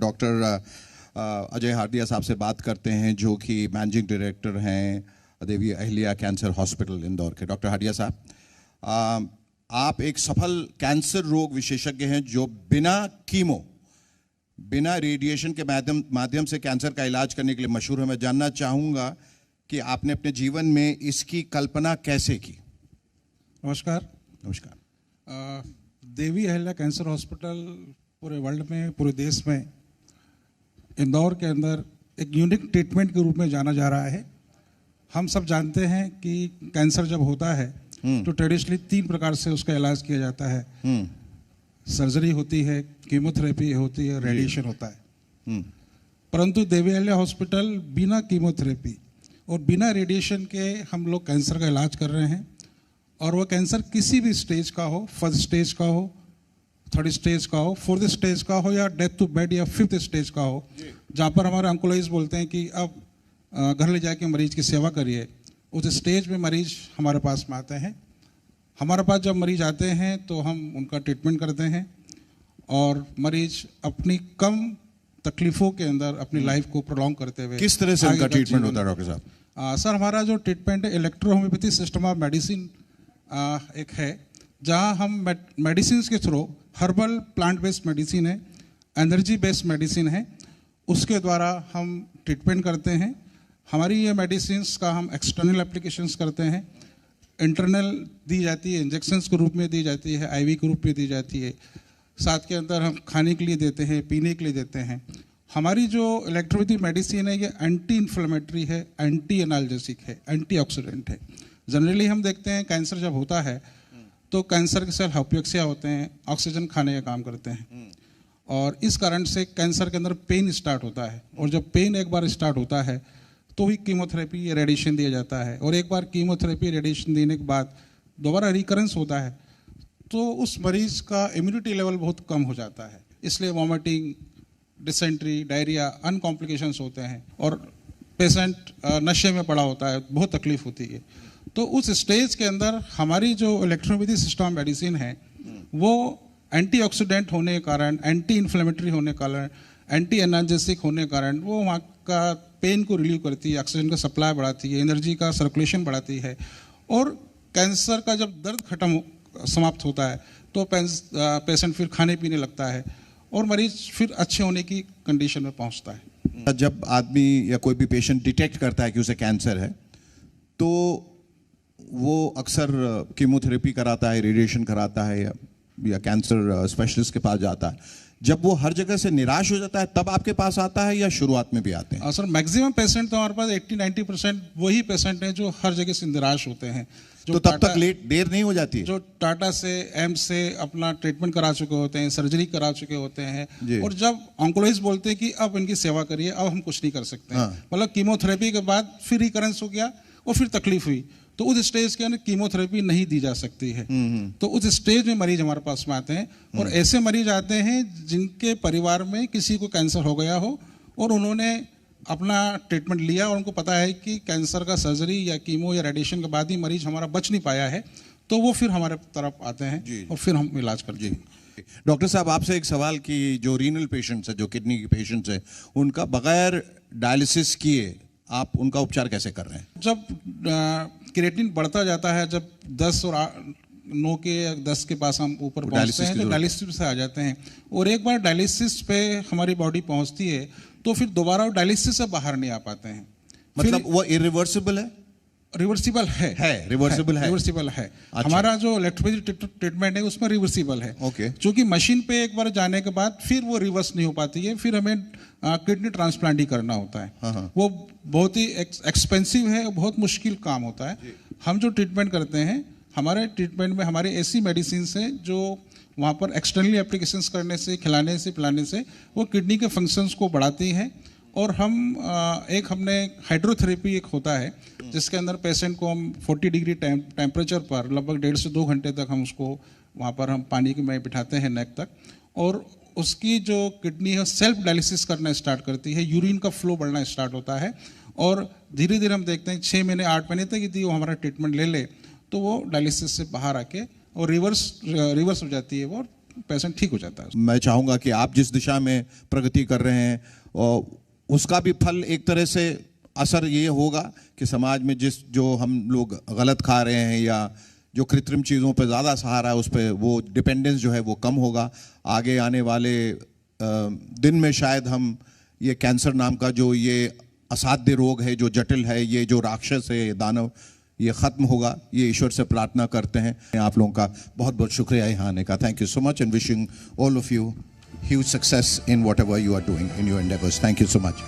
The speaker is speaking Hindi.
डॉक्टर अजय हार्दिया साहब से बात करते हैं, जो कि मैनेजिंग डायरेक्टर हैं देवी अहिल्या कैंसर हॉस्पिटल इंदौर के। डॉक्टर हार्दिया साहब, आप एक सफल कैंसर रोग विशेषज्ञ हैं जो बिना कीमो, बिना रेडिएशन के माध्यम से कैंसर का इलाज करने के लिए मशहूर है। मैं जानना चाहूँगा कि आपने अपने जीवन में इसकी कल्पना कैसे की? नमस्कार। नमस्कार। देवी अहिल्या कैंसर हॉस्पिटल पूरे वर्ल्ड में, पूरे देश में, इंदौर के अंदर एक यूनिक ट्रीटमेंट के रूप में जाना जा रहा है। हम सब जानते हैं कि कैंसर जब होता है तो ट्रेडिशनली 3 प्रकार से उसका इलाज किया जाता है। सर्जरी होती है, कीमोथेरेपी होती है, रेडिएशन होता है। परंतु देवी अहिल्या हॉस्पिटल बिना कीमोथेरेपी और बिना रेडिएशन के हम लोग कैंसर का इलाज कर रहे हैं। और वह कैंसर किसी भी स्टेज का हो, फर्स्ट स्टेज का हो, 3rd स्टेज का हो, 4th स्टेज का हो, या डेथ टू बेड या 5th स्टेज का हो, जहाँ पर हमारे ऑन्कोलॉजिस्ट बोलते हैं कि अब घर ले जाके मरीज की सेवा करिए, उस स्टेज में मरीज हमारे पास में आते हैं। हमारे पास जब मरीज आते हैं तो हम उनका ट्रीटमेंट करते हैं और मरीज अपनी कम तकलीफ़ों के अंदर अपनी लाइफ को प्रोलॉन्ग करते हुए। किस तरह से उनका ट्रीटमेंट होता है डॉक्टर साहब? सर, हमारा जो ट्रीटमेंट है electro homeopathy system of medicine एक है, जहाँ हम मेडिसिन के through, herbal plant based medicine है, एनर्जी बेस्ड मेडिसिन है, उसके द्वारा हम ट्रीटमेंट करते हैं। हमारी ये मेडिसिन का हम एक्सटर्नल एप्लीकेशंस करते हैं, इंटरनल दी जाती है, इंजेक्शंस के रूप में दी जाती है, आईवी के रूप में दी जाती है, साथ के अंदर हम खाने के लिए देते हैं, पीने के लिए देते हैं। हमारी जो इलेक्ट्रोपैथी मेडिसिन है ये एंटी इन्फ्लेमेटरी है, एंटी एनाल्जेसिक है, एंटीऑक्सीडेंट है। जनरली हम देखते हैं कैंसर जब होता है तो कैंसर के सेल हाइपोक्सिया होते हैं, ऑक्सीजन खाने का काम करते हैं, और इस कारण से कैंसर के अंदर पेन स्टार्ट होता है। और जब पेन एक बार स्टार्ट होता है तो ही कीमोथेरेपी या रेडिएशन दिया जाता है। और एक बार कीमोथेरेपी रेडिएशन देने के बाद दोबारा रिकरेंस होता है तो उस मरीज का इम्यूनिटी लेवल बहुत कम हो जाता है, इसलिए वॉमिटिंग, डिसेंट्री, डायरिया, अन कॉम्प्लिकेशंस होते हैं और पेशेंट नशे में पड़ा होता है, बहुत तकलीफ होती है। तो उस स्टेज के अंदर हमारी जो इलेक्ट्रोपैथी सिस्टम मेडिसिन है वो एंटीऑक्सीडेंट होने के कारण, एंटी इन्फ्लेमेटरी होने के कारण, एंटी एनाल्जेसिक होने के कारण वो वहाँ का पेन को रिलीव करती है, ऑक्सीजन का सप्लाई बढ़ाती है, एनर्जी का सर्कुलेशन बढ़ाती है। और कैंसर का जब दर्द समाप्त होता है तो पेशेंट फिर खाने पीने लगता है और मरीज फिर अच्छे होने की कंडीशन में पहुँचता है। जब आदमी या कोई भी पेशेंट डिटेक्ट करता है कि उसे कैंसर है तो वो अक्सर कीमोथेरेपी कराता है, रेडिएशन कराता है, या कैंसर स्पेशलिस्ट के पास जाता है। जब वो हर जगह से निराश हो जाता है तब आपके पास आता है या शुरुआत में भी आते हैं? सर, मैक्सिमम पेशेंट तो हमारे पास 80-90% वही पेशेंट हैं जो हर जगह से निराश होते हैं। तो तब तक देर नहीं हो जाती है? जो टाटा से, एम्स से अपना ट्रीटमेंट करा चुके होते हैं, सर्जरी करा चुके होते हैं, और जब ऑन्कोलॉजिस्ट बोलते हैं कि अब इनकी सेवा करिए, अब हम कुछ नहीं कर सकते हैं, मतलब कीमोथेरेपी के बाद फिर रिकरेंस हो गया और फिर तकलीफ हुई, तो उस स्टेज के अंदर कीमोथेरेपी नहीं दी जा सकती है। तो उस स्टेज में मरीज हमारे पास में आते हैं, और ऐसे मरीज आते हैं जिनके परिवार में किसी को कैंसर हो गया हो और उन्होंने अपना ट्रीटमेंट लिया और उनको पता है कि कैंसर का सर्जरी या कीमो या रेडिएशन के बाद ही मरीज हमारा बच नहीं पाया है, तो वो फिर हमारे तरफ आते हैं और फिर हम इलाज करते हैं। डॉक्टर साहब, आपसे एक सवाल कि जो रीनल पेशेंट्स है, जो किडनी के पेशेंट्स है, उनका बगैर डायलिसिस किए आप उनका उपचार कैसे कर रहे हैं? जब क्रिएटिनिन बढ़ता जाता है, जब 10 और 9 के 10 के पास हम ऊपर पहुंचते हैं तो डायलिसिस से आ जाते हैं, और एक बार डायलिसिस पे हमारी बॉडी पहुंचती है तो फिर दोबारा डायलिसिस से बाहर नहीं आ पाते हैं। मतलब वो इरिवर्सिबल है? रिवर्सिबल है, रिवर्सिबल है। अच्छा। हमारा जो इलेक्ट्रोपैथी ट्रीटमेंट है उसमें रिवर्सिबल है। ओके। क्योंकि मशीन पे एक बार जाने के बाद फिर वो रिवर्स नहीं हो पाती है, फिर हमें किडनी ट्रांसप्लांट ही करना होता है। वो बहुत ही एक्सपेंसिव है, बहुत मुश्किल काम होता है। हम जो ट्रीटमेंट करते हैं, हमारे ट्रीटमेंट में हमारे ऐसी मेडिसिन है जो वहाँ पर एक्सटर्नली एप्लीकेशंस करने से, खिलाने से, पिलाने से वो किडनी के फंक्शंस को बढ़ाती है। और हम हमने हाइड्रोथेरेपी एक होता है जिसके अंदर पेशेंट को हम 40 डिग्री टेम्परेचर पर लगभग 1.5 से 2 घंटे तक हम उसको वहाँ पर हम पानी में बिठाते हैं नेक तक, और उसकी जो किडनी है सेल्फ डायलिसिस करना स्टार्ट करती है, यूरिन का फ्लो बढ़ना स्टार्ट होता है, और धीरे धीरे हम देखते हैं 6 महीने 8 महीने तक यदि वो हमारा ट्रीटमेंट ले ले तो वो डायलिसिस से बाहर आके और रिवर्स हो जाती है वो, पेशेंट ठीक हो जाता है। मैं चाहूँगा कि आप जिस दिशा में प्रगति कर रहे हैं और उसका भी फल एक तरह से असर ये होगा कि समाज में जो हम लोग गलत खा रहे हैं या जो कृत्रिम चीज़ों पर ज़्यादा सहारा है उस पर वो डिपेंडेंस जो है वो कम होगा। आगे आने वाले दिन में शायद हम ये कैंसर नाम का जो ये असाध्य रोग है, जो जटिल है, ये जो राक्षस है, दानव, ये ख़त्म होगा। ये ईश्वर से प्रार्थना करते हैं। आप लोगों का बहुत बहुत शुक्रिया यहाँ आने का। Thank you so much and wishing all of you huge success in whatever you are doing in your endeavours. Thank you so much.